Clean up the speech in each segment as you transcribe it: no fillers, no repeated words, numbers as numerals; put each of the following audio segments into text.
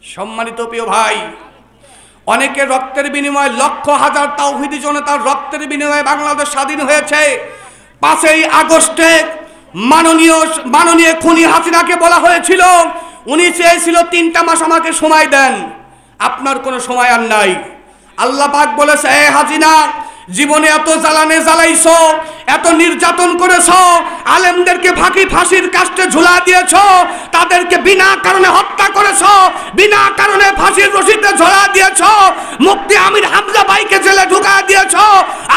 সম্মানিত প্রিয় ভাই, অনেকের রক্তের বিনিময়ে, লক্ষ হাজার তাওহীদি জনতার রক্তের বিনিময়ে বাংলাদেশ স্বাধীন হয়েছে। 5ই আগস্টে মাননীয় খুনি হাসিনাকে বলা হয়েছিল, উনি চেয়েছিল 3টা মাস আমাকে সময় দেন, আপনার কোনো সময় আর নাই। আল্লাহ পাক বলেছে, এ হাসিনা, জীবনে এত জ্বালানে জ্বালাইছো, এত নির্যাতন করেছো, আলেমদেরকে ফাঁসির কাস্টে ঝুলা দিয়েছো, তাদেরকে বিনা কারণে হত্যা করেছো, বিনা কারণে ফাঁসির রশিতে ঝোলা দিয়েছো, মুফতি আমির হামজা ভাইকে জেলে ঢুকা দিয়েছো,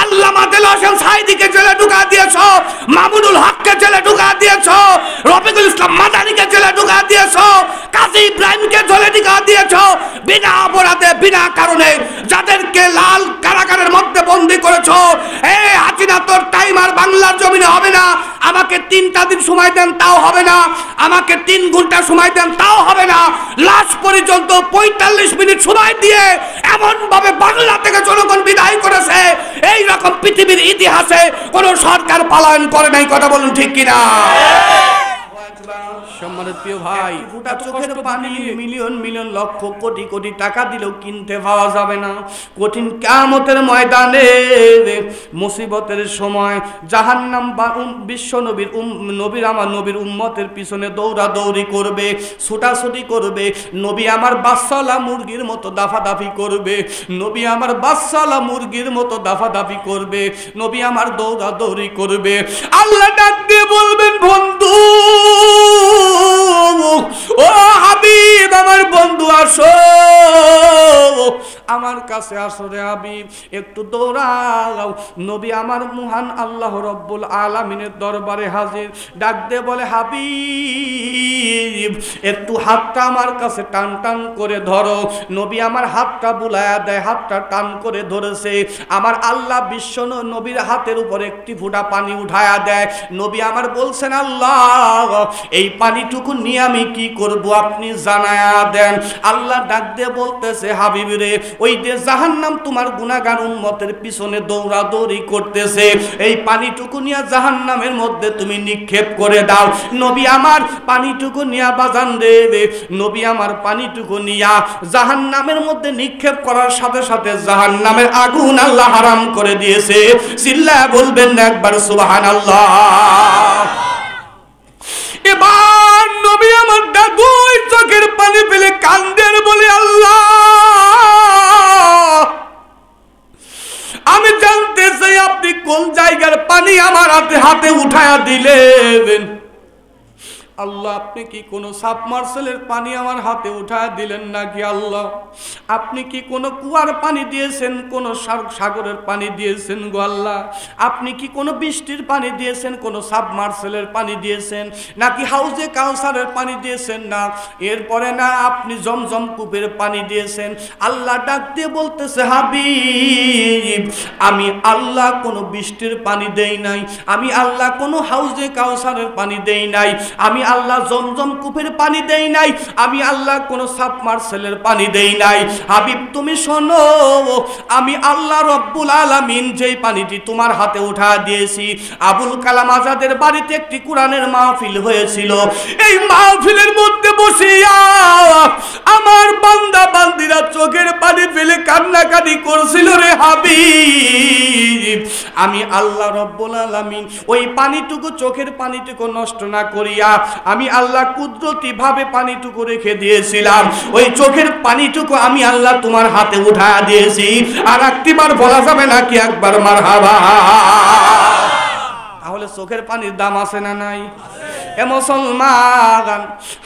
আল্লামা দেলোয়ার হোসেন সাঈদীকে জেলে ঢুকা দিয়েছো, মামুনুল হককে জেলে ঢুকা দিয়েছো, রফিকুল ইসলাম মাদানিকে জেলে ঢুকা দিয়েছো, কাজী ইব্রাহিমকে জেলে ঢুকা দিয়েছো, বিনা অপরাধে বিনা কারণে যাদেরকে লাল কারাগারের মধ্যে বন্দী করেছো। এই হাসিনা, তোর টাইম আর বাংলার জমিনে হবে না। আমাকে 3টা দিন সময় দেন, তাও হবে না। আমাকে 3 ঘন্টা সময় দেন, তাও হবে না। লাশ পর্যন্ত 45 মিনিট সময় দিয়ে এমন ভাবে বাংলা থেকে জনগণ বিদায় করেছে, এই রকম পৃথিবীর ইতিহাসে কোন সরকার পালন করে নাই। কথা বলুন ঠিক কিনা? সম্মানিত প্রিয় ভাই, ফুটা চোখের পানি মিলিয়ন মিলিয়ন লক্ষ কোটি কোটি টাকা দিলেও কিনতে পাওয়া যাবে না। কঠিন কিয়ামতের ময়দানে, মুসিবতের সময় জাহান্নাম বিশ্ব নবীর আমার নবীর উম্মতের পিছনে দৌড়াদৌড়ি করবে, ছুটাছুটি করবে। নবী আমার বাচ্চালা মুরগির মতো দাফাদাফি করবে, নবী আমার বাচ্চালা মুরগির মতো দাফাদাফি করবে, নবী আমার দৌড়াদৌড়ি করবে। আল্লাহ ডাক দিয়ে বলবেন, বন্ধু, ও হাবিব, আমার বন্ধু, আসো, আমার কাছে আসো রে হাবিব, একটু দৌড়াও। নবী আমার মহান আল্লাহ রব্বুল আলামিনের দরবারে হাজির। ডাক দে বলে, হাবিব, একটু হাতটা আমার কাছে টান টান করে ধরো। নবী আমার হাতটা বুলায়া দেয়, হাতটা টান করে ধরেছে। আমার আল্লাহ বিশ্ব নবীর হাতের উপর একটি ফোঁটা পানি উঠায়া দেয়। নবী আমার বলছেন, আল্লাহ, এই পানিটুকু নিয়ে আমি কি করব, আপনি জানায়া দেন। আল্লাহ ডাক দিয়ে বলতেছে, হাবিব রে, ওই যে জাহান্নাম তোমার গুনাহগার উম্মতের পিছনে দৌড়াদৌড়ি করতেছে, এই পানিটুকু নিয়ে জাহান্নামের মধ্যে তুমি নিক্ষেপ করে দাও। নবী আমার পানিটুকু নিয়া বাজান দেবে, নবী আমার পানিটুকু নিয়া জাহান্নামের মধ্যে নিক্ষেপ করার সাথে সাথে জাহান্নামের আগুন আল্লাহ হারাম করে দিয়েছে। চিল্লায়া বলবেন না একবার সুবহানাল্লাহ? এবার নবী আমার দুই চোখের পানি ফেলে কান্দেন, বলে, আল্লাহ, আমি জানতে চাই আপনি কোন জায়গার পানি আমার হাতে উঠায়া দিলেন। আল্লাহ, আপনি কি কোনো সাবমার্সেলের পানি আমার হাতে উঠায় দিলেন নাকি? আল্লাহ, আপনি কি কোনো কুয়ার পানি দিয়েছেন, কোনো সাগরের পানি দিয়েছেন গো আল্লাহ? আপনি কি কোনো বৃষ্টির পানি দিয়েছেন, কোনো সাবমার্সেলের পানি দিয়েছেন, নাকি হাউজে কাউসারের পানি দিয়েছেন? না, এরপরে না আপনি জমজম কূপের পানি দিয়েছেন। আল্লাহ ডাক দিয়ে বলতেছে, হাবিব, আমি আল্লাহ কোনো বৃষ্টির পানি দেই নাই, আমি আল্লাহ কোনো হাউজে কাউসারের পানি দেই নাই, আমি আল্লাহ জমজম কূপের পানি দেই নাই, আমি আল্লাহ কোনো সাবমার্সেলের পানি দেই নাই। হাবিব, তুমি শোনো, আমি আল্লাহ রব্বুল আলামিন যেই পানিটি তোমার হাতে উঠা দিয়েছি, আবুল কালাম আজাদের বাড়িতে একটি কোরআনের মাহফিল হয়েছিল। এই মাহফিলের মধ্যে বসিয়া আমার বান্দা বান্দিরা চোখের পানি ফেলে কান্নাকাটি করছিল রে হাবিব। আমি আল্লাহ রব্বুল আলামিন ওই পানিটুকু, চোখের পানিটুকু নষ্ট না করিয়া আমি আল্লাহ কুদরতি ভাবে পানিটুকু রেখে দিয়েছিলাম। ওই চোখের পানিটুকু আমি আল্লাহ তোমার হাতে উঠায়া দিয়েছি। আর একটিবার বলা যাবে নাকি একবার মারহাবা? তাহলে চোখের পানির দাম আছে না নাই? এ মুসলমান,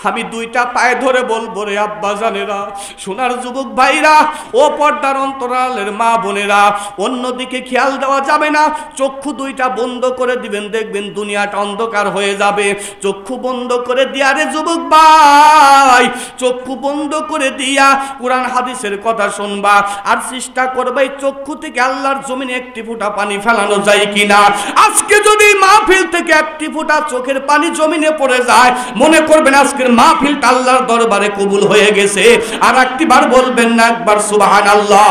আমি দুইটা পায়ে ধরে বলবো রে আব্বা জানেরা, সোনার যুবক ভাইরা, ও পর্দার অন্তরালের মা বোনেরা, অন্যদিকে খেয়াল দেওয়া যাবে না। চক্ষু দুইটা বন্ধ করে দিবেন, দেখবেন দুনিয়াটা অন্ধকার হয়ে যাবে। চক্ষু বন্ধ করে দিয়া রে যুবক ভাই, চক্ষু বন্ধ করে দিয়া কোরআন হাদিসের কথা শুনবা, আর চেষ্টা করবে চক্ষু থেকে আল্লাহর জমিনে একটি ফোঁটা পানি ফেলানো যায় কিনা। আজকে যদি মাহফিল থেকে একটি ফোঁটা চোখের পানি জমিনে পড়ে যায়, মনে করবেন আজকের মাহফিলটা আল্লাহর দরবারে কবুল হয়ে গেছে। আর একটিবার বলবেন না একবার সুবহানাল্লাহ?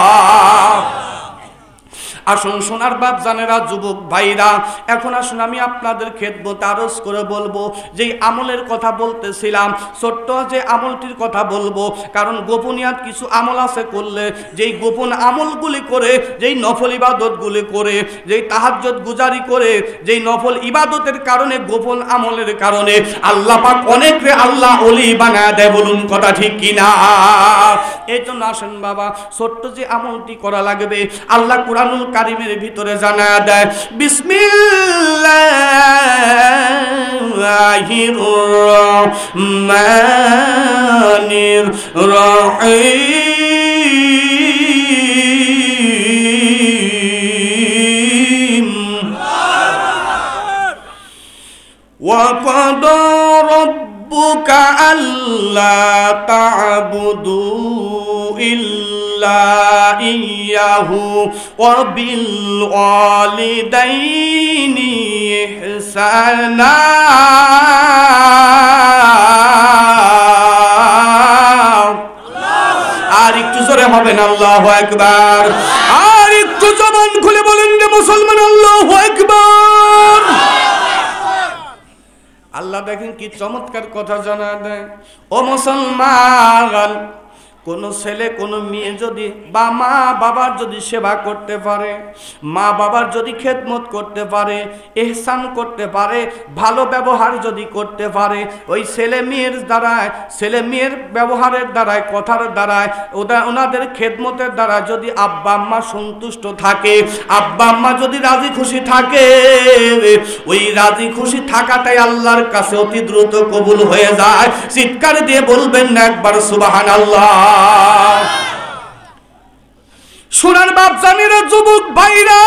আসুন সোনার বাপ জানেরা, যুবক ভাইরা, এখন আসুন আমি আপনাদের খেদমতে আরজ করে বলবো, যেই আমলের কথা বলতেছিলাম, ছোট্ট যে আমলটির কথা বলবো, কারণ গোপনীয়াত কিছু আমল আছে করলে, যেই গোপন আমলগুলি করে, যেই নফল ইবাদতগুলি করে, যেই তাহাজ্জুদ গুজারি করে, যেই নফল ইবাদতের কারণে, গোপন আমলের কারণে আল্লাহ পাক অনেকরে আল্লাহ ওলি বানায় দেয়। বলুন কথা ঠিক কিনা? এই জন্য আসেন বাবা, ছোট্ট যে আমলটি করা লাগবে, আল্লাহ কুরআনুল কারীমের ভিতরে জানায় দেয়, বিসমিল্লাহির রহমানির রহিম। وَقَضَى رَبُّكَ أَلَّا تَعْبُدُوا إِلَّا إِيَّاهُ وَبِالْوَالِدَيْنِ إِحْسَانًا। আর একটু জোরে হবেন আল্লাহু আকবার, আর একটু জবান খুলে বলেন রে মুসলমান, আল্লাহু আকবার। আল্লাহ দেখেন কি চমৎকার কথা জানা দেয়, ও মুসলমান, কোন ছেলে কোন মেয়ে যদি বা মা বাবার যদি সেবা করতে পারে, মা বাবার যদি খেদমত করতে পারে, ইহসান করতে পারে, ভালো ব্যবহার যদি করতে পারে, ওই ছেলে মেয়ের দ্বারায়, ছেলে মেয়ের ব্যবহারের দ্বারায়, কথার দ্বারায়, ওনাদের খেদমতের দ্বারা যদি আব্বা আম্মা সন্তুষ্ট থাকে, আব্বা আম্মা যদি রাজি খুশি থাকে, ওই রাজি খুশি থাকাটাই আল্লাহর কাছে অতি দ্রুত কবুল হয়ে যায়। চিৎকার দিয়ে বলবেন না একবার সুবহানাল্লাহ। সোনার বাপ জানেরা, যুবক ভাইরা,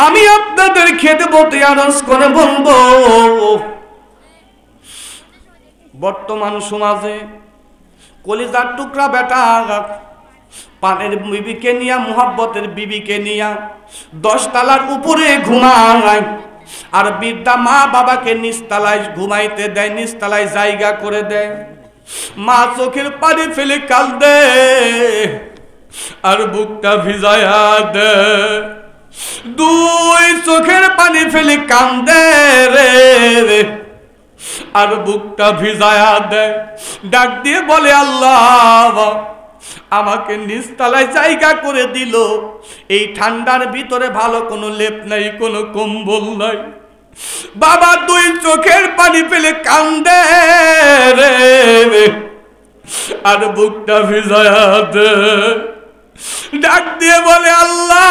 আমি আপনাদের খেদমতে আরজ করে বলবো, বর্তমান সমাজে কলিজার টুকরা বেটা পানের বিবিকে নিয়া, মুহাব্বতের বিবিকে নিয়া 10 তলার উপরে ঘুমায়, আর বৃদ্ধা মা বাবাকে নিচতলায় ঘুমাইতে দেয়, নিচতলায় জায়গা করে দেয়। মা চোখের পানি ফেলে কাঁদে আর বুকটা ভিজায়া দে, 2 চোখের পানি ফেলে কাঁদে রে, আর বুকটা ভিজায়া দেয়। ডাক দিয়ে বলে, আল্লাহ আমাকে নিচতলায় জায়গা করে দিল, এই ঠান্ডার ভিতরে ভালো কোনো লেপ নাই, কোনো কম্বল নাই। বাবা 2 চোখের পানি ফেলে কান্দে রে, আর বুকটা ভিজায়া দে। ডাক দিয়ে বলে, আল্লাহ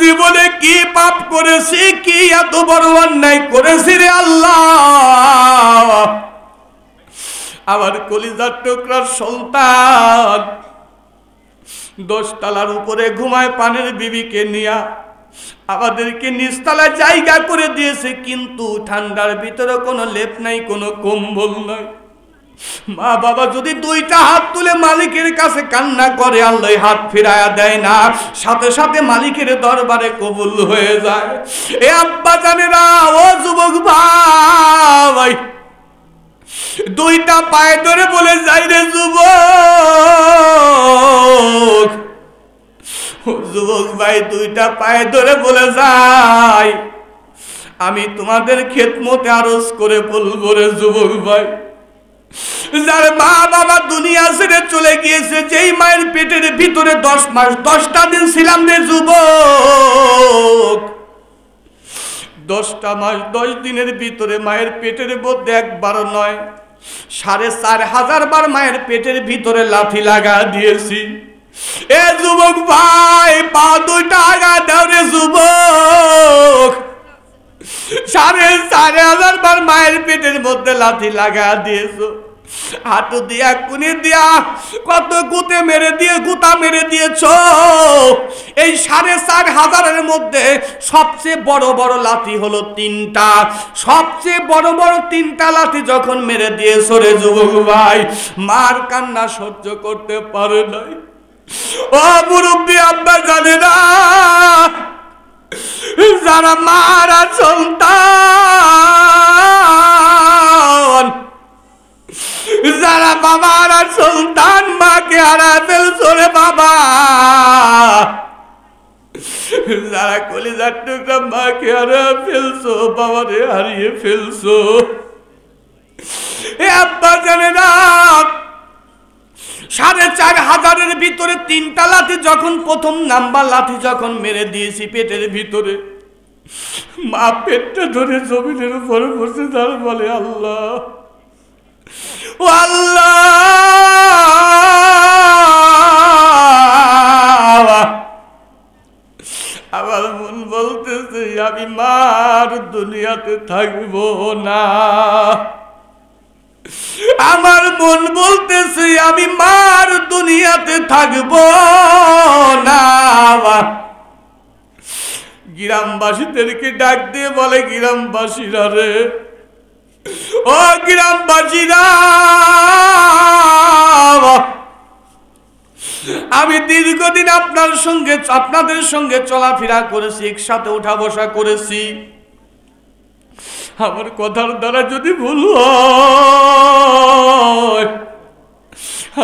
জীবনে কি পাপ করেছি, কি এত বড় অন্যায় করেছি রে আল্লাহ, আমার কলিজার টুকরার সন্তান 10 তলার উপরে ঘুমায় পানের বিবিকে নিয়া, আমাদেরকে নিচতলায় জায়গা করে দিয়েছে, কিন্তু ঠান্ডার ভিতরে কোনো লেপ নাই, কোনো কম্বল নাই। মা বাবা যদি 2টা হাত তুলে মালিকের কাছে কান্না করে, আল্লাহ হাত ফিরায়া দেয় না, সাথে সাথে মালিকের দরবারে কবুল হয়ে যায়। এ আব্বা জানেরা, ও যুবক ভাই, 2টা পায়ে ধরে বলে যাই রে যুবক, যুবক ভাই 2টা পায়ে ধরে বলে যাই, আমি তোমাদের খেদমতে আরজ করে বলবো রে যুবক ভাই, যার মা বাবা দুনিয়া ছেড়ে চলে গিয়েছে, যেই মায়ের পেটের ভিতরে 10 মাস 10টা দিন ছিলাম রে যুবক, 10টা মাস 10 দিনের ভিতরে মায়ের পেটের মধ্যে একবার নয় 4,500 বার মায়ের পেটের ভিতরে লাথি লাগা দিয়েছি। এ যুবক ভাই, পা 2টা আগা দাও রে যুবক, 4,500 বার মায়ের পেটের মধ্যে লাথি লাগা দিয়েছো। হাঁটু দিয়া কুনি দিয়া কত গুতে মেরে দিয়ে গুতা মেরে দিয়েছ। এই 4,500 মধ্যে সবচেয়ে বড় বড় লাথি হলো 3টা। সবচেয়ে বড় বড় 3টা লাথি যখন মেরে দিয়েছ রে যুবক ভাই, মার কান্না সহ্য করতে পারে নাই। ও মুরব্বী আব্বা জানে না, যারা মারা সন্তান, যারা বাবার সন্তান মাকে হারায় ফেলছো রে বাবা, যারা কলিজার টুকরা মাকে হারিয়ে ফেলছো, বাবারে হারিয়ে ফেলছো। এ আব্বা জানে না ৪,৫০০-এর ভিতরে ৩টা লাঠি যখন, প্রথম নাম্বার লাঠি যখন মেরে দিয়েছি পেটের ভিতরে, মা পেটটা ধরে জমিনের উপরে বসে তার বলে আল্লাহ, ও আল্লাহ। আমার মন বলতেছে আমি মার দুনিয়াতে থাকবো না, আমার মন বলতেছে আমি মার দুনিয়াতে থাকবো না। গ্রামবাসীদেরকে ডাক দিয়ে বলে, গ্রামবাসীরা রে, ও গ্রামবাসীরা, আমি দীর্ঘদিন আপনাদের সঙ্গে চলাফেরা করেছি, একসাথে উঠা বসা করেছি। আমার কথার দ্বারা যদি ভুল হয়,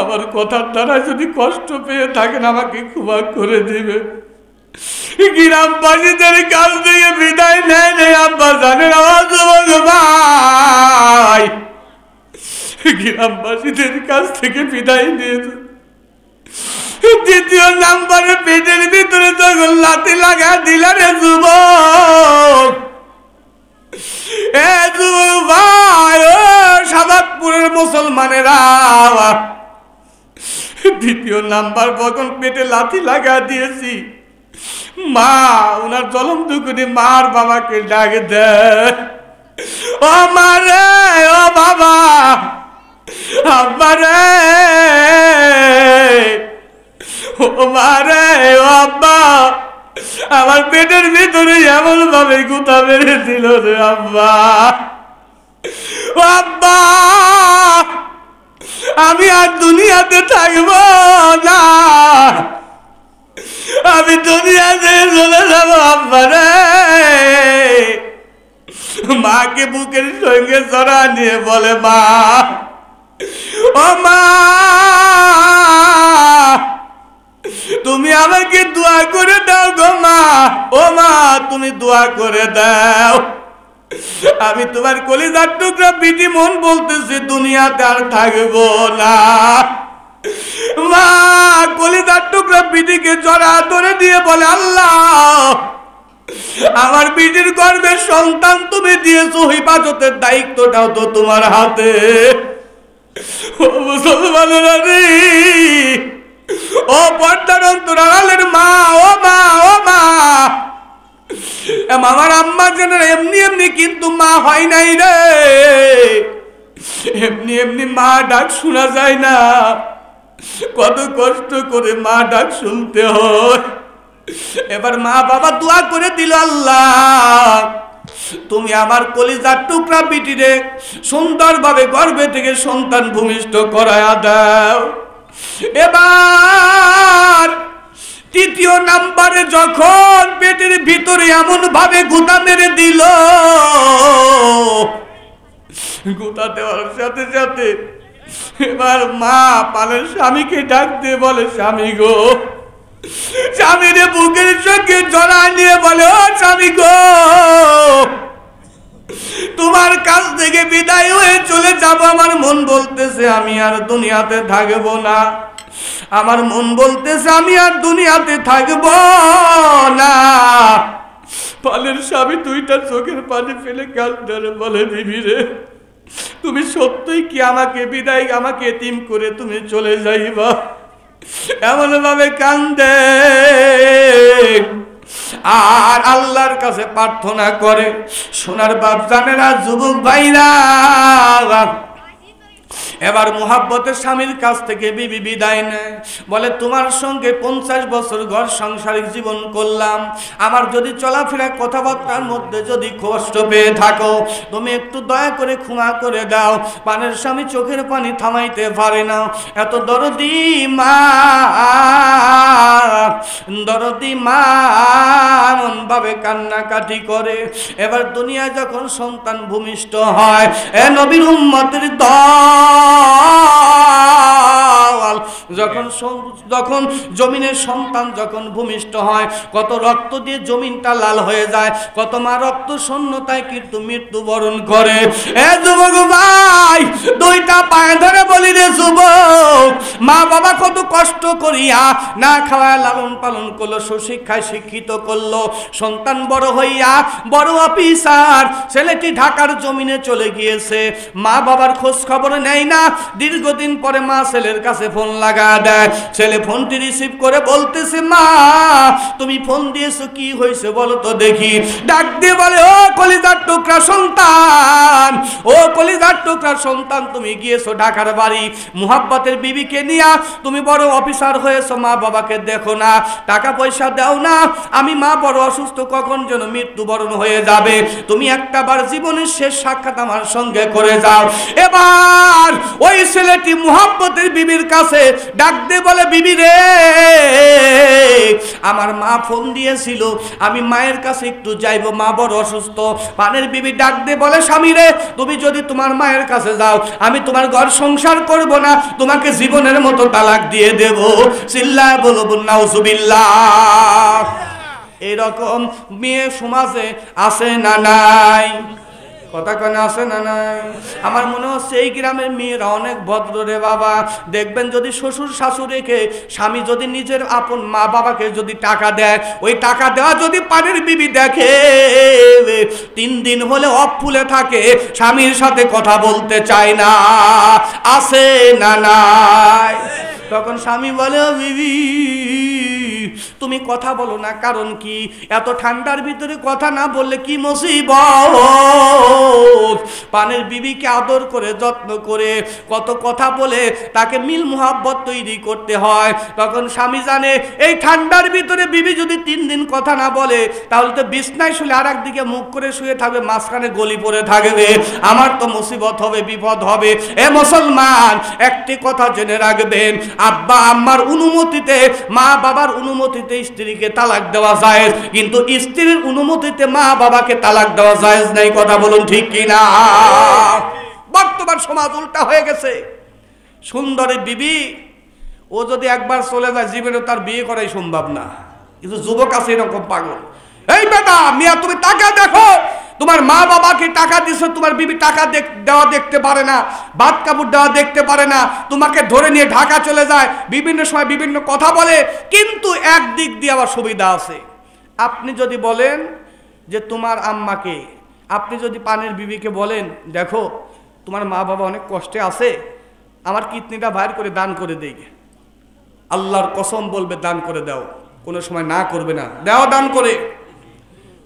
আমার কথার দ্বারা যদি কষ্ট পেয়ে থাকেন আমাকে ক্ষমা করে দিবে। গ্রামবাসীদের কাছ থেকে বিদায় নেয় আব্বা জানেন আমার যুবক ভাই, গ্রামবাসীদের কাছ থেকে বিদায় নিয়ে দ্বিতীয় নাম্বারে পেটের ভিতরে যখন লাথি লাগা দিলা রে যুবক, এ যুবক ভাই, ও সাদাতপুরের মুসলমানেরা, দ্বিতীয় নাম্বার যখন পেটে লাথি লাগা দিয়েছি, মা ওনার জলম দুকুনি মার বাবাকে ডাকে দেয়, ও মা রে, ও বাবা, আব্বা রে, ও মা রে, ও আব্বা, আমার পেটের ভিতরে এমন ভাবে গুতা মেরে দিল রে আব্বা, ও আব্বা, আমি আর দুনিয়াতে থাকবো না, আমি দুনিয়াতে চলে যাবো আব্বা রে। মাকে বুকের সঙ্গে জড়া নিয়ে বলে, মা, ও মা, তুমি আমাকে দোয়া করে দাও গো মা, ও মা, তুমি দোয়া করে দাও। আমি তোমার কলিজার টুকরা বিটি মন বলতেছি দুনিয়াতে আর থাকবো না। মা কলিজার টুকরা বিটিকে জড়া ধরে দিয়ে বলে, আল্লাহ, আমার বিটির গর্ভের সন্তান তুমি দিয়েছো, হেফাজতের দায়িত্বটাও তো তোমার হাতে। ও মুসলমানেরা রে, ও পর্দার অন্তরালের মা, ও মা, ও মা, আমার আম্মা যেন এমনি এমনি কিন্তু মা হয় নাই রে, এমনি এমনি মা ডাক শোনা যায় না, কত কষ্ট করে মা ডাক শুনতে হয়। এবার মা বাবা দোয়া করে দিল, আল্লাহ, তুমি আমার কলিজার টুকরা বিটিরে সুন্দরভাবে গর্ভে থেকে সন্তান ভূমিষ্ঠ করায়া দাও। এবার তৃতীয় নাম্বারে যখন পেটের ভিতরে এমন ভাবে গুতা মেরে দিল, গুতা দেওয়ার সাথে সাথে এবার মা পালের স্বামীকে ডাক দিয়ে বলে, স্বামী গো, স্বামীরে বুকের সঙ্গে জড়া নিয়ে বলে, ও স্বামী গো, তোমার কাছ থেকে বিদায় হয়ে চলে যাব, আমার মন বলতেছে আমি আর দুনিয়াতে থাকবো না, আমার মন বলতেছে আমি আর দুনিয়াতে থাকবো না। পালের স্বামী দুইটা চোখের পানি ফেলে কাঁদতে বলে, দিবি রে, তুমি সত্যই কি আমাকে বিদায়, আমাকে এতিম করে তুমি চলে যাইবা? এমন ভাবে কান্দে আর আল্লাহর কাছে প্রার্থনা করে। সোনার বাপ জানেরা, যুবক ভাইরা, এবার মুহাব্বতের স্বামীর কাছ থেকে বিবি বিদায় নেয়, বলে তোমার সঙ্গে 50 বছর ঘর সাংসারিক জীবন করলাম, আমার যদি চলাফেরা কথাবার্তার মধ্যে যদি কষ্ট পেয়ে থাকো, তুমি একটু দয়া করে ক্ষমা করে দাও। পানের স্বামী চোখের পানি থামাইতে পারে না, এত দরদি মা, দরদি মা এমন ভাবে কান্নাকাটি করে। এবার দুনিয়া যখন সন্তান ভূমিষ্ঠ হয়, এ নবীর উম্মতের দল, লাল। যখন জমিনের সন্তান যখন ভূমিষ্ঠ হয়, কত রক্ত দিয়ে জমিনটা লাল হয়ে যায়, কত মা রক্ত শূন্যতায় কিন্তু মৃত্যুবরণ করে। এ যুবক ভাই, দুইটা পায়ে ধরে বলি রে যুবক, মা বাবা কত কষ্ট করিয়া না খাওয়ায় লালন পালন করলো, সুশিক্ষায় শিক্ষিত করলো, সন্তান বড় হইয়া বড় অফিসার, ছেলেটি ঢাকার জমিনে চলে গিয়েছে, মা বাবার খোঁজ খবর নেয় না। দীর্ঘদিন পরে মা ছেলের কাছে ফোন লাগা দেয়, ছেলে ফোনটি রিসিভ করে বলতেছে, মা তুমি ফোন দিয়েছো, কি হয়েছে বলো তো দেখি। ডাক দিয়ে বলে, ও কলিজার টুকরা সন্তান, ও কলিজার টুকরা সন্তান, তুমি গিয়েছো ঢাকার বাড়ি, মুহাব্বতের বিবিকে নিয়া, তুমি বড় অফিসার হয়েছো, মা বাবাকে দেখো না, টাকা পয়সা দাও না, আমি মা বড় অসুস্থ, কখন যেন মৃত্যুবরণ হয়ে যাবে, তুমি একটাবার জীবনের শেষ সাক্ষাৎ আমার সঙ্গে করে যাও। এবার ওই ছেলেটি মুহাব্বতের বিবির কাছে ডাক দিয়ে বলে, বিবি রে, আমার মা ফোন দিয়েছিল, আমি মায়ের কাছে একটু যাইবো, মা বড় অসুস্থ। পানের বিবি ডাক দিয়ে বলে, স্বামী রে, তুমি যদি তোমার মায়ের কাছে যাও, আমি তোমার ঘর সংসার করব না, তোমাকে জীবনের মতো তালাক দিয়ে দেব। চিল্লায় বলবো নাউজুবিল্লাহ। এরকম মেয়ে সমাজে আছে না নাই? কথা কেন আছে না নাই? আমার মনে হচ্ছে এই গ্রামের মেয়েরা অনেক ভদ্র রে বাবা। দেখবেন যদি শ্বশুর শাশুড়িকে, স্বামী যদি নিজের আপন মা বাবাকে যদি টাকা দেয়, ওই টাকা দেওয়া যদি পানির বিবি দেখে, 3 দিন হলে অফ ফুলে থাকে, স্বামীর সাথে কথা বলতে চায় না। আছে না নাই? তখন স্বামী বলে, বিবি তুমি কথা বলো না, কারণ কি? এত ঠান্ডার ভিতরে কথা না বললে কি মুসিবত। পানের বিবিকে আদর করে যত্ন করে কত কথা বলে তাকে মিল মুহাব্বত তৈরি করতে হয়। তখন স্বামী জানে এই ঠান্ডার ভিতরে বিবি যদি 3 দিন কথা না বলে, তাহলে তো বিছনায় শুলে আর একদিকে মুখ করে শুয়ে থাকবে, মাঝখানে গলি পড়ে থাকবে, আমার তো মুসিবত হবে, বিপদ হবে। এ মুসলমান, একটি কথা জেনে রাখবেন, আব্বা আম্মার অনুমতিতে, মা বাবার অনুমতিতে স্ত্রীকে তালাক দেওয়া যায়, কিন্তু স্ত্রীর অনুমতিতে মা বাবাকে তালাক দেওয়া যায় নাই। কথা বলুন ঠিক কিনা? বর্তমান সমাজ উল্টা হয়ে গেছে। সুন্দরী বিবি, ও যদি একবার চলে যায়, জীবনে তার বিয়ে করাই সম্ভব না। কিন্তু যুবক আছে এরকম পাগল। এই বেটা মিয়া, তুমি টাকা দেখো, তোমার মা বাবাকে টাকা দিছো, তোমার বিবি টাকা দেওয়া দেখতে পারে না, ভাত কাপড় দেওয়া দেখতে পারে না, তোমাকে ধরে নিয়ে ঢাকা চলে যায়, বিভিন্ন সময় বিভিন্ন কথা বলে। কিন্তু একদিক দিয়ে আবার সুবিধা আছে। আপনি যদি বলেন যে তোমার আম্মাকে, আপনি যদি পানের বিবিকে বলেন, দেখো তোমার মা বাবা অনেক কষ্টে আছে, আমার কিডনিটা বাইর করে দান করে দেই, আল্লাহর কসম বলবে দান করে দাও, কোনো সময় না করবে না, দাও দান করে,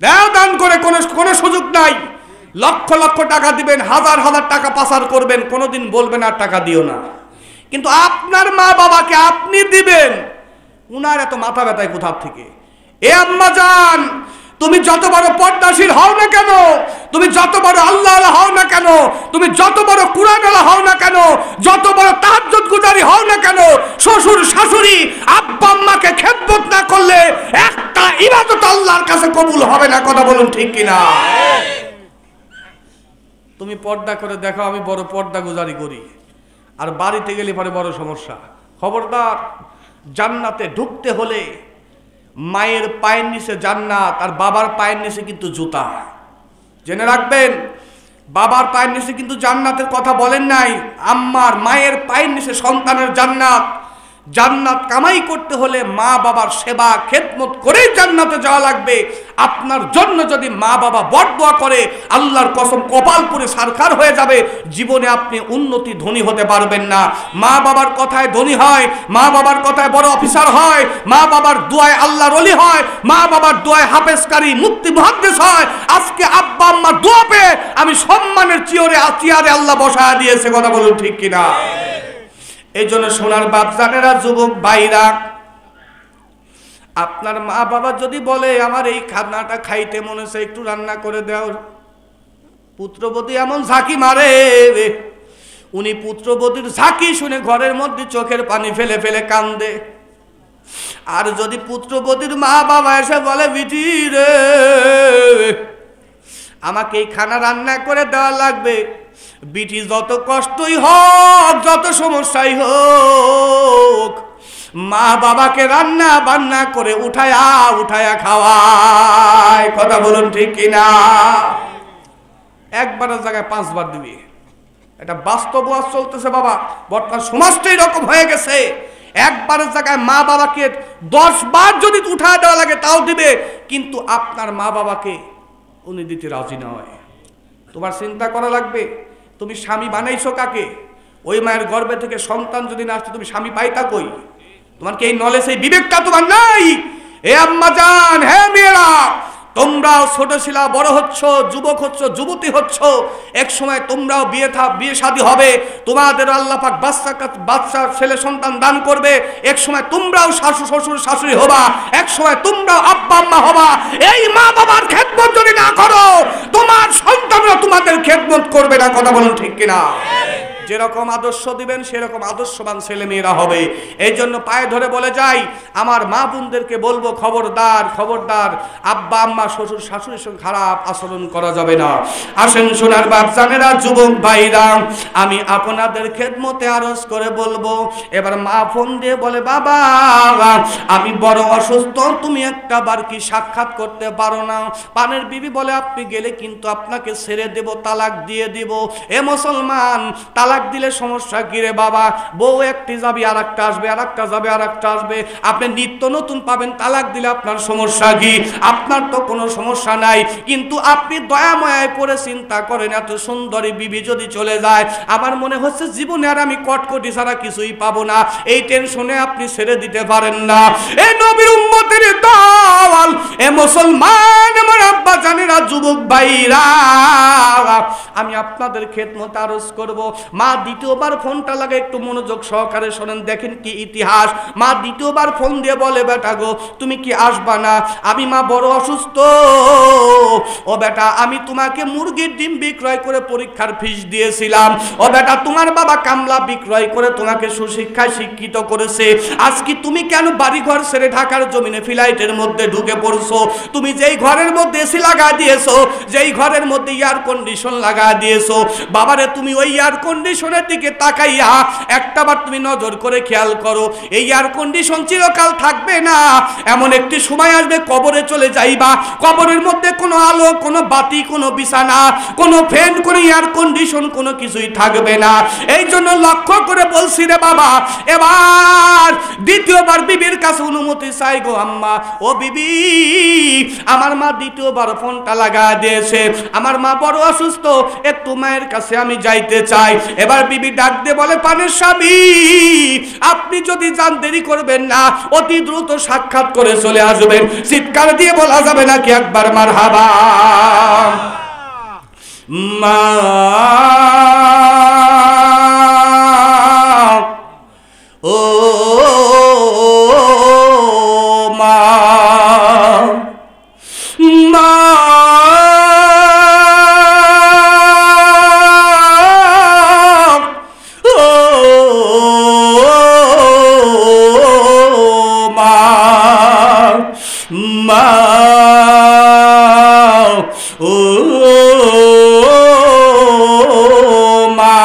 দাও দান করে, কোনো সুযোগ নাই। লক্ষ লক্ষ টাকা দিবেন, হাজার হাজার টাকা পাচার করবেন, কোনোদিন বলবেন আর টাকা দিও না। কিন্তু আপনার মা বাবাকে আপনি দিবেন, উনার এত মাথা ব্যথায় কোথা থেকে? এ আম্মা জান, তুমি যত বড় পর্দাশীল হও না কেন, তুমি যত বড় আল্লাহওয়ালা হও না কেন, তুমি যত বড় কুরআনওয়ালা হও না কেন, যত বড় তাহাজ্জুদ গুজারি হও না কেন, শ্বশুর শাশুড়ি আব্বা আম্মাকে খেদমত না করলে একটা ইবাদত আল্লাহর কাছে কবুল হবে না। কথা বলুন ঠিক কিনা? তুমি পর্দা করে দেখো, আমি বড় পর্দা গুজারি করি, আর বাড়িতে গেলে পরে বড় সমস্যা। খবরদার, জান্নাতে ঢুকতে হলে মায়ের পায়ের নিচে জান্নাত, আর বাবার পায়ের নিচে কিন্তু জুতা। জেনে রাখবেন, বাবার পায়ের নিচে কিন্তু জান্নাতের কথা বলেন নাই, আম্মার মায়ের পায়ের নিচে সন্তানের জান্নাত। জান্নাত কামাই করতে হলে মা বাবার সেবা খেদমত করেই জান্নাতে যাওয়া লাগবে। আপনার জন্য যদি মা বাবা বদদুয়া করে, আল্লাহর কসম কপাল পুরে সারখার হয়ে যাবে, জীবনে আপনি উন্নতি ধনী হতে পারবেন না। মা বাবার কথায় ধনী হয়, মা বাবার কথায় বড় অফিসার হয়, মা বাবার দোয়ায় আল্লাহর ওলি হয়, মা বাবার দোয়ায় হাফেজকারী মুফতি মুহাদ্দিস হয়। আজকে আব্বা আম্মার দোয়া পেয়ে আমি সম্মানের চেয়ারে আল্লাহ বসায় দিয়েছে। কথা বলুন ঠিক কিনা? এই জন্য সোনার বাপ জানেরা, যুবক ভাইরা, আপনার মা বাবা যদি বলে আমার এই খানাটা খাইতে মনে হচ্ছে, একটু রান্না করে দাও, পুত্রবধূ এমন ঝাঁকি মারে, উনি পুত্রবধূর ঝাঁকি শুনে ঘরের মধ্যে চোখের পানি ফেলে ফেলে কান্দে। আর যদি পুত্রবধূর মা বাবা এসে বলে, বিটি রে আমাকে এই খানা রান্না করে দেওয়া লাগবে, বিটি যত কষ্টই হোক, যত সমস্যাই হোক, মা বাবাকে রান্না বান্না করে উঠায়া উঠায়া খাওয়ায়। কথা বলুন ঠিক কিনা? একবারের জায়গায় 5 বার দিবি, এটা বাস্তব ওয়াজ চলতেছে বাবা। বর্তমান সমাজটা এরকম হয়ে গেছে, একবারের জায়গায় মা বাবাকে 10 বার যদি উঠায় দেওয়া লাগে তাও দিবে, কিন্তু আপনার মা বাবাকে উনি দিতে রাজি নয়। তোমার চিন্তা করা লাগবে, তুমি স্বামী বানাইছো কাকে? ওই মায়ের গর্ভে থেকে সন্তান যদি না আসতো তুমি স্বামী পাইতা কই? তোমার কি এই নলেজ, এই বিবেকটা তোমার নাই? এ আম্মা জান, হে মেয়েরা, তোমরাও ছোট ছিলা, বড় হচ্ছ, যুবক হচ্ছ, যুবতী হচ্ছ, এক সময় তোমরাও বিয়ে শাদী হবে, তোমাদের আল্লাহ পাক বাচ্চা ছেলে সন্তান দান করবে, এক সময় তোমরাও শ্বশুর শাশুড়ি হবা, এক সময় তোমরাও আব্বা আম্মা হবা। এই মা বাবার খেদমত যদি না করো, তোমার সন্তানরা তোমাদের খেদমত করবে না। কথা বলুন ঠিক কিনা? যেরকম আদর্শ দিবেন সেরকম আদর্শবান ছেলে মেয়েরা হবে। এই জন্য পায়ে ধরে বলে যাই, আমার মা বোনদেরকে বলবো, খবরদার খবরদার, আব্বা আম্মা শ্বশুর শাশুড়ির সঙ্গে খারাপ আচরণ করা যাবে না। আসেন সোনার বাপ জানেরা, যুবক ভাইরা, আমি আপনাদের খেদমতে আরজ করে বলবো। এবার মা ফোন দিয়ে বলে, বাবা আমি বড় অসুস্থ, তুমি একটা বার কি সাক্ষাৎ করতে পারো না? পানের বিবি বলে, আপনি গেলে কিন্তু আপনাকে ছেড়ে দেব, তালাক দিয়ে দিব। এ মুসলমান, তালাক দিলে সমস্যা কি রে বাবা? বউ একটি যাবে আর একটা আসবে, আর একটা যাবে আর একটা আসবে, আপনি নিত্য নতুন পাবেন। তালাক দিলে আপনার সমস্যা কি? আপনার তো কোনো সমস্যা নাই, কিন্তু আপনি দয়াময়ায় পড়ে চিন্তা করেন, এত সুন্দরী বিবি যদি চলে যায়, আমার মনে হচ্ছে জীবনে আর আমি কটকটি ছাড়া কিছুই পাবো না। এই টেনশনে আপনি ছেড়ে দিতে পারেন না। এই নবীর উম্মতের দল, এ মুসলমান, আমার আব্বা জানেরা, যুবক ভাইরা, আমি আপনাদের খেদমত আরজ করব। মা দ্বিতীয়বার ফোনটা লাগে, একটু মনোযোগ সহকারে শোনেন, দেখেন কি ইতিহাস। মা দ্বিতীয়বার ফোন দিয়ে বলে, বেটা গো তুমি কি আসবা না? আমি মা বড় অসুস্থ। ও বেটা, আমি তোমাকে মুরগির ডিম বিক্রয় করে পরীক্ষার ফিস দিয়েছিলাম। ও বেটা, তোমার বাবা কামলা বিক্রয় করে তোমাকে সুশিক্ষায় শিক্ষিত করেছে। আজকে তুমি কেন বাড়ি ঘর ছেড়ে ঢাকার জমিনে ফ্লাইটের মধ্যে ঢুকে পড়ছো? তুমি যেই ঘরের মধ্যে এসি লাগা দিয়েছো, যেই ঘরের মধ্যে এয়ার কন্ডিশন লাগা দিয়েছো, বাবারে তুমি ওই এয়ার কন্ডিশনের দিকে তাকাইয়া একটাবার তুমি নজর করে খেয়াল করো। এই এয়ার কন্ডিশন চিরকাল থাকবে না, এমন একটি সময় আসবে কবরে চলে যাইবা, কবরের মধ্যে কোনো আলো, কোনো বাতি, কোনো বিছানা, কোনো ফ্যান, কোনো এয়ার কন্ডিশন, কোনো কিছুই থাকবে না। এই জন্য লক্ষ্য করে বলছি রে বাবা, এবার দ্বিতীয়বার বিবির কাছে অনুমতি চাই গো আম্মা। ও বিবি, আমার মা দ্বিতীয়বার ফোনটা লাগা দিয়েছে, আমার মা বড় অসুস্থ, একটু মায়ের কাছে আমি যাইতে চাই। এবার বিবি ডাক দিয়ে বলে, পানের স্বামী, আপনি যদি যান দেরি করবেন না, অতি দ্রুত সাক্ষাৎ করে চলে আসবেন। চিৎকার দিয়ে বলা যাবে নাকি একবার মারহাবা? মা ও মা, মা মা ও মা,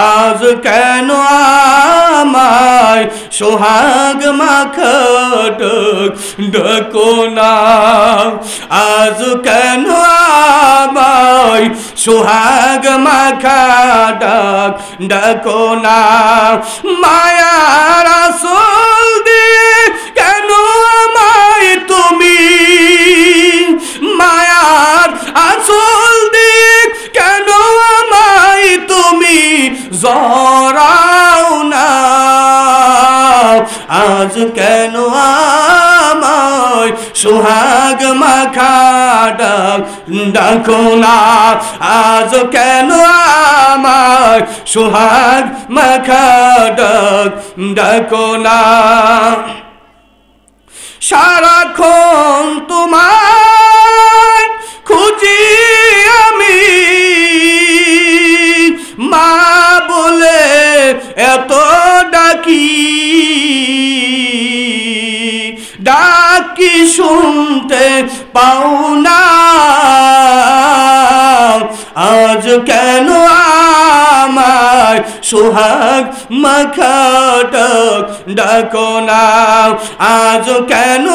আজ কেন আমায় সোহাগ মাখা ডাকো না? আজ কেন আমায় সোহাগ মাখা ডাকো না? মায়ার আসল দিয়ে কেন আমায় তুমি, মায়ার আসল দিয়ে কেন আমায় তুমি জড়াও না? আজ কেন আমায় সোহাগ মাখা ডাকো না? আজ কেন আমায় সোহাগ মাখা ডাকো না? সারাক্ষণ তোমায় খুঁজি আমি, মা বলে এত ডাকি, ডাকি শুনতে পাও না? আজ কেন আমায় সোহাগ মাখা ডাক ডাকো না, আজ কেন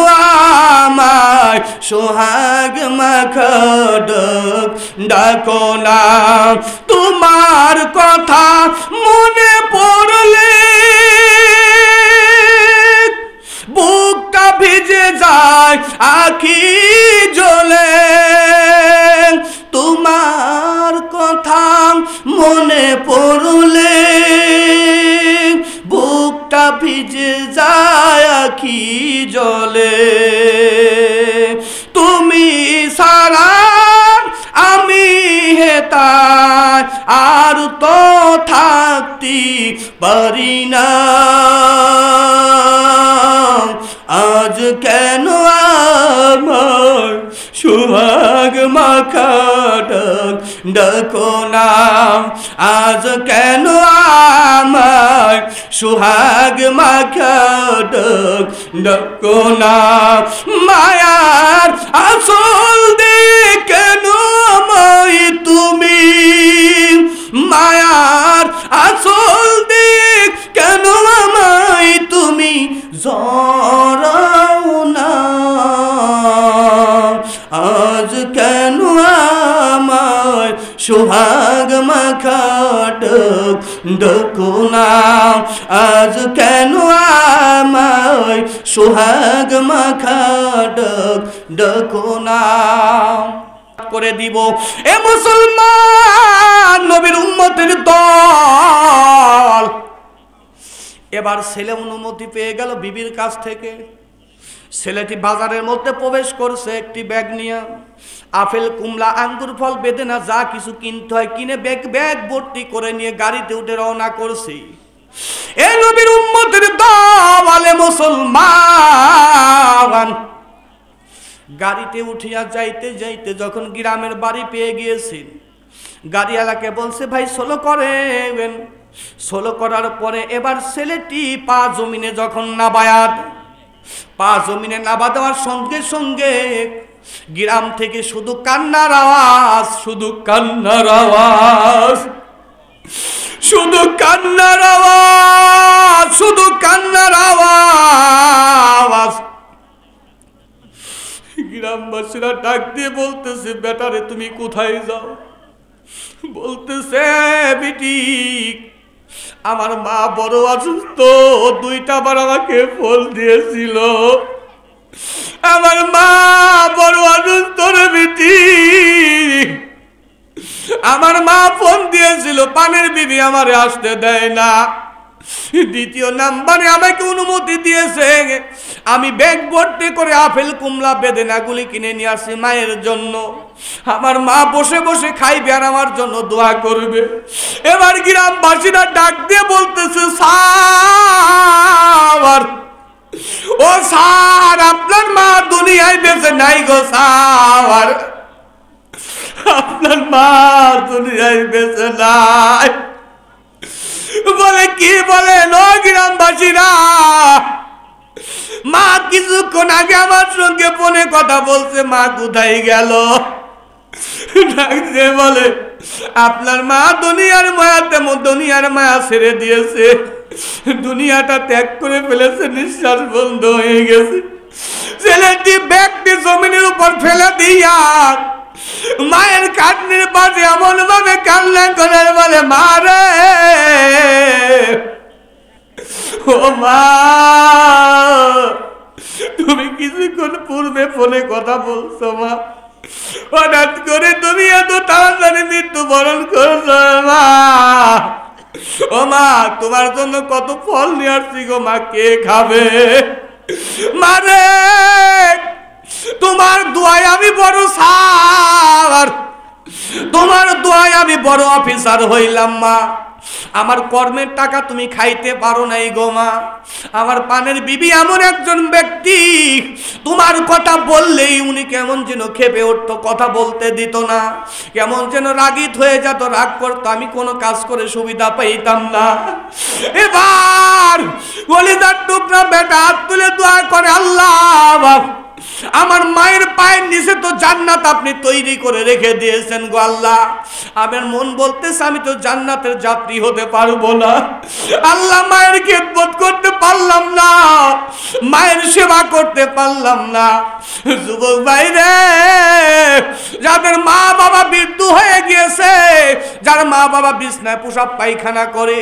আমায় সোহাগ মাখা ডাক ডাকো না। তোমার কথা মনে পড়লে বুকটা ভিজে যায় আখি জ্বলে, তোমার কথা মনে পড়লে বুকটা ভিজে যায় আখি জ্বলে। তুমি সারা আমি হেতায় আর তো থাকতে পারি না, আজ কেন আমার সোহাগ মাখা ডাক ডাকো না, আজ কেন আমার সোহাগ মাখা ডাক ডাকো না। মায়ার আসল দিয়ে কেন আমায় তুমি, মায়ার আসল দিক কেন আমায় তুমি জড়াও না, আজ কেন আমায় সোহাগ মাখা ডাক ডাকো না, আজ কেন আমায় সোহাগ মাখা ডাক ডাকো না। করে দিব এ মুসলমান নবীর উম্মতের দল। এবার ছেলে অনুমতি পেয়ে গেল বিবির কাছ থেকে। ছেলেটি বাজারের মধ্যে প্রবেশ করছে একটি ব্যাগ নিয়ে, আপেল কুমলা আঙ্গুর ফল বেদেনা যা কিছু কিনতে হয় কিনে ব্যাগ ভর্তি করে নিয়ে গাড়িতে উঠে রওনা করছি। এ নবীর উম্মতের দল মুসলমান গাড়িতে উঠিয়া যাইতে যাইতে যখন গ্রামের বাড়ি পেয়ে গিয়েছেন, গাড়িওয়ালাকে বলছে ভাই সোলো করেন। সোলো করার পরে এবার ছেলেটি পা জমিনে যখন নাবায়াত, পা জমিনে নাবা দেওয়ার সঙ্গে সঙ্গে গ্রাম থেকে শুধু কান্নার আওয়াজ, শুধু কান্নার আওয়াজ, শুধু কান্নার আওয়াজ, শুধু কান্নার আওয়াজ। গ্রামবাসীরা ডাক দিয়ে বলতেছে বেটারে তুমি কোথায় যাও? বলতেছে বিটি আমার মা বড় অসুস্থ, 2টা বার আমাকে ফল দিয়েছিল, আমার মা বড় অসুস্থ রে বিটি, আমার মা ফোন দিয়েছিল পানের বিবি আমারে আসতে দেয় না। দ্বিতীয় নাম্বারে আমাকে অনুমতি দিয়েছে আমি ব্যাগ ভর্তি করে আপেল কুমলা বেদেনাগুলি কিনে নিয়ে আসি মায়ের জন্য, আমার মা বসে বসে খাইবে আর আমার জন্য দোয়া করবে। এবার গ্রামবাসীরা ডাক দিয়ে বলতেছে স্যার, ও স্যার আপনার মা দুনিয়ায় বেঁচে নাই গো স্যার, আপনার মা দুনিয়ায় বেঁচে নাই। বলে কি বলেন ও গ্রামবাসীরা? মা কিছুক্ষণ আগে আমার সঙ্গে ফোনে কথা বলছে, মা কোথায় গেল? বলে আপনার মা দুনিয়ার মায়াতে দুনিয়ার মায়া ছেড়ে দিয়েছে, দুনিয়াটা ত্যাগ করে ফেলেছে, নিঃশ্বাস বন্ধ হয়ে গেছে। ছেলেটি ব্যাগটি জমিনের উপর ফেলে দিয়া মায়ের কাটনির পাশে এমন ভাবে কান্না করে বলে মা রে, ও মা তুমি কিছুক্ষণ পূর্বে ফোনে কথা বলছো মা, হঠাৎ করে তুমি এত তাড়াতাড়ি মৃত্যুবরণ করছো মা। ও মা তোমার জন্য কত ফল নিয়ে আসছি গো মা, কে খাবে? মারে তোমার দোয়ায় আমি বড় স্যার, তোমার দোয়ায় আমি বড় অফিসার হইলাম মা, আমার কর্মের টাকা তুমি খাইতে পারো নাই গো মা। আমার পানের বিবি এমন একজন ব্যক্তি, তোমার কথা বললেই উনি কেমন যেন খেপে উঠতো, কথা বলতে দিত না, কেমন যেন রাগিত হয়ে যেত, রাগ করতো, আমি কোনো কাজ করে সুবিধা পাইতাম না। এবার কলিজার টুকরা বেটা হাত তুলে দোয়া করে আল্লাহ আমার মায়ের পায়ের নিচে তো জান্নাত আপনি তৈরি করে রেখে দিয়েছেন গো আল্লাহ। আমার মন বলতেছে আমি তো জান্নাতের যাত্রী হতে পারবো না। আল্লাহ মায়ের খেদমত করতে পারলাম না, মায়ের সেবা করতে পারলাম না। যুবক ভাই রে, যাদের মা বাবা বৃদ্ধ হয়ে গিয়েছে, যার মা বাবা বিছনায় পেশাব পায়খানা করে,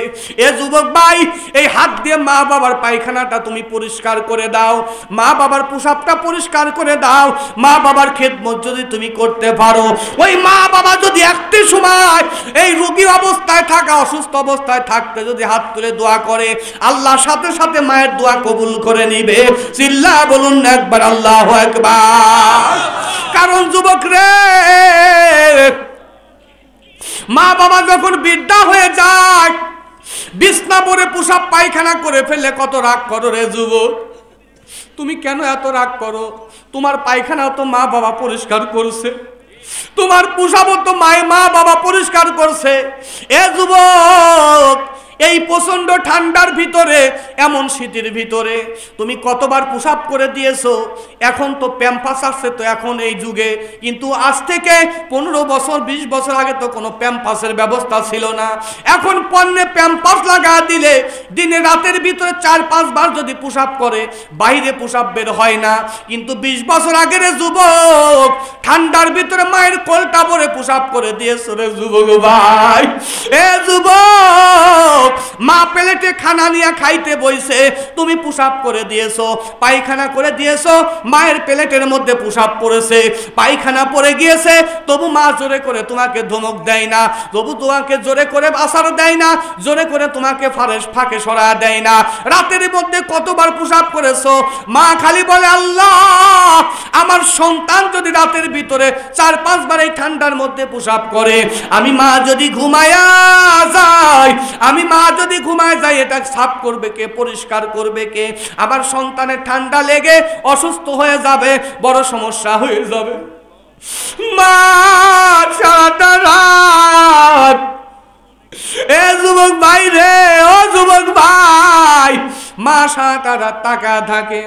এ যুবক ভাই এই হাত দিয়ে মা বাবার পায়খানাটা তুমি পরিষ্কার করে দাও, মা বাবার পেশাবটা পরিষ্কার করে দাও। মা বাবার খেদমত যদি তুমি করতে পারো, ওই মা বাবা যদি একটি সময় এই রোগী অবস্থায় থাকা, অসুস্থ অবস্থায় থাকতে যদি হাত তুলে দোয়া করে, আল্লাহ সাথে সাথে মায়ের দোয়া কবুল করে নিবে। চিল্লা বলুন না একবার আল্লাহু আকবার। কারণ যুবক রে, মা বাবা যখন বৃদ্ধা হয়ে যায়, বিছনা পরে পেশাব পায়খানা করে ফেললে কত রাগ করো রে যুবক। তুমি কেন এত রাগ করো? তোমার পায়খানাও তো মা বাবা পরিষ্কার করছে, তোমার পেশাবও তো মা বাবা পরিষ্কার করছে। এ যুবক, এই প্রচন্ড ঠান্ডার ভিতরে, এমন শীতের ভিতরে তুমি কতবার পেশাব করে দিয়েছো। এখন তো প্যাম্পাস আসছে তো এখন এই যুগে, কিন্তু আজ থেকে 15 বছর 20 বছর আগে তো কোনো প্যাম্পাসের ব্যবস্থা ছিল না। এখন পণ্যে প্যাম্পাস লাগা দিলে দিনে রাতের ভিতরে 4-5 বার যদি পেশাব করে, বাইরে পেশাব বের হয় না। কিন্তু 20 বছর আগের যুবক ঠান্ডার ভিতরে মায়ের কোলটা ভরে পেশাব করে দিয়েছো রে যুবক ভাই। এ যুবক, মা প্লেটে খানা নিয়ে খাইতে বইছে, তুমি পেশাব করে দিয়েছো, পায়খানা করে দিয়েছো, মায়ের প্লেটের মধ্যে পেশাব পড়েছে, পায়খানা পড়ে গিয়েছে, তবু মা জোরে করে তোমাকে ধমক দেয় না, তবু তোমাকে জোরে করে আসার দেয় না, জোরে করে তোমাকে ফাঁকে সরা দেয় না। রাতের মধ্যে কতবার পেশাব করেছো, মা খালি বলে আল্লাহ আমার সন্তান যদি রাতের ভিতরে 4-5 বার এই ঠান্ডার মধ্যে পেশাব করে, আমি মা যদি ঘুমায়া যাই, আমি মা যদি ঘুমায় যায়, এটা সাফ করবে কে, পরিষ্কার করবে কে? আমার সন্তানের ঠান্ডা লেগে অসুস্থ হয়ে যাবে, বড় সমস্যা হয়ে যাবে। মা সারা রাত, এ যুবক ভাই রে, ও যুবক ভাই, মা সারা রাত তাকা থাকে,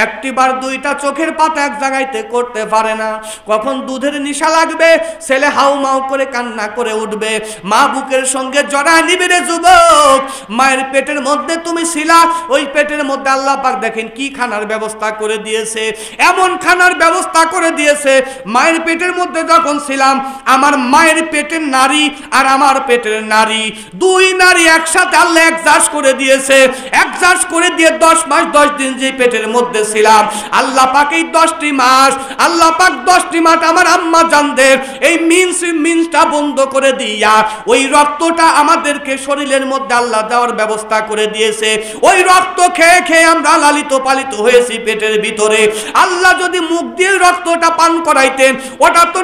একটিবার দুইটা চোখের পাতা এক জায়গাতে করতে পারে না। কখন দুধের নেশা লাগবে, ছেলে হাউ মাউ করে কান্না করে উঠবে, মা বুকের সঙ্গে জড়ায় নিবে রে যুবক। মায়ের পেটের মধ্যে তুমি ছিলা, ওই পেটের মধ্যে আল্লাহ পাক দেখেন কি খানার ব্যবস্থা করে দিয়েছে, এমন খানার ব্যবস্থা করে দিয়েছে। মায়ের পেটের মধ্যে যখন ছিলাম, আমার মায়ের পেটের নারী আর আমার পেটের নারী, দুই নারী একসাথে আল্লাহ অ্যাডজাস্ট করে দিয়েছে। অ্যাডজাস্ট করে দিয়ে 10 মাস 10 দিন যে পেটের মধ্যে ছিলাম, আল্লাহ পাক এই 10টি মাস, আল্লাহ পাক 10টি মাস আমার আম্মা জানদের এই মিন্সটা বন্ধ করে দিয়া ওই রক্তটা আমাদেরকে শরীরের মধ্যে আল্লাহ দেওয়ার ব্যবস্থা করে দিয়েছে। ওই রক্ত খেয়ে খেয়ে আমরা লালিত পালিত হয়েছি পেটের ভিতরে। আল্লাহ যদি মুখ দিয়ে রক্তটা পান করাইতেন, ওটা তো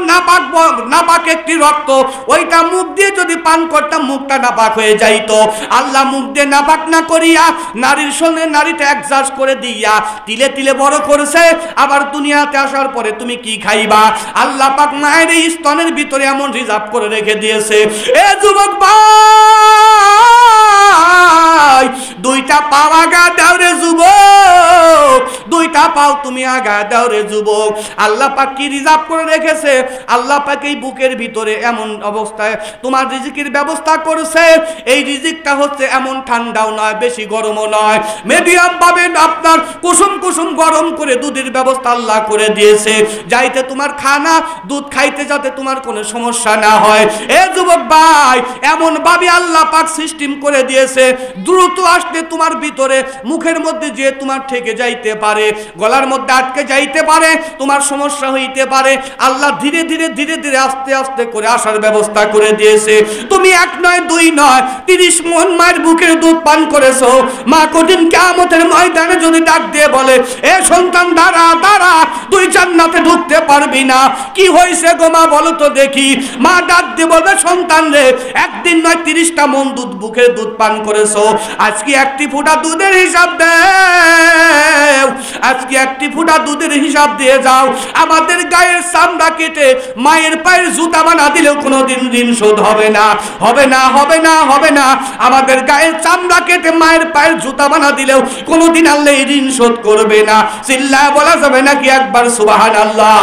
নাপাক একটি রক্ত, ওইটা মুখ দিয়ে যদি পান করতাম মুখটা নাপাক হয়ে যাইতো। আল্লাহ মুখ দিয়ে নাপাক না করিয়া নারীর সঙ্গে নারীটা অ্যাডজাস্ট করে দিয়া তিলে তিলে বড় করেছে। আবার দুনিয়াতে আসার পরে তুমি কি খাইবা, আল্লাহ পাক মায়ের এই স্তনের ভিতরে এমন রিজার্ভ করে রেখে দিয়েছে। এ যুবক ভাই, দুইটা পাও আগা দাও রে যুবক, দুইটা পাও তুমি আগা দাও রে যুবক। আল্লাহ পাক কি রিজার্ভ করে রেখেছে, আল্লাহ পাক এই বুকের ভিতরে এমন অবস্থায় তোমার রিজিকের ব্যবস্থা করেছে। এই রিজিকটা হচ্ছে এমন ঠান্ডাও নয়, বেশি গরমও নয়, মিডিয়াম পাবেন আপনার কুসুম কুসুম গরম করে দুধের ব্যবস্থা আল্লাহ করে দিয়েছে, যাইতে তোমার খানা দুধ খাইতে যাতে তোমার কোনো সমস্যা না হয়। এ যুবক ভাই, এমন ভাবে আল্লাহ পাক সিস্টেম করে দিয়েছে, দ্রুত আসলে তোমার ভিতরে মুখের মধ্যে যে তোমার ঠেকে যাইতে পারে, গলার মধ্যে আটকে যাইতে পারে, তোমার সমস্যা হইতে পারে। আল্লাহ ধীরে ধীরে ধীরে ধীরে আস্তে আস্তে করে আসার ব্যবস্থা করে দিয়েছে। তুমি 1 নয় 2 নয় 30 মন মায়ের বুকের দুধ পান করেছো। মা কঠিন কিয়ামতের ময়দানে যদি ডাক দিয়ে বলে, এ সন্তান দাঁড়া দাঁড়া, তুই জান্নাতে ঢুকতে পারবি না। কি হয়েছে গো মা বলো তো দেখি। মা ডাক দিয়ে বলবে, সন্তান রে, একদিন নয় 30টা মন দুধ বুকের দুধ পান করেছো, আজকে একটি ফোঁটা দুধের হিসাব দেও। আজকে একটি ফোঁটা দুধের হিসাব দিয়ে যাও, আমাদের গায়ের চামড়া কেটে মায়ের পায়ের জুতা বানা দিলেও কোনোদিন ঋণ শোধ হবে না, হবে না, হবে না, হবে না। আমাদের গায়ের চামড়া কেটে মায়ের পায়ের জুতা বানা দিলেও কোনোদিন আল্লাহ ঋণ শোধ করবে না। চিল্লায় বলা যাবে নাকি একবার সুবহানাল্লাহ?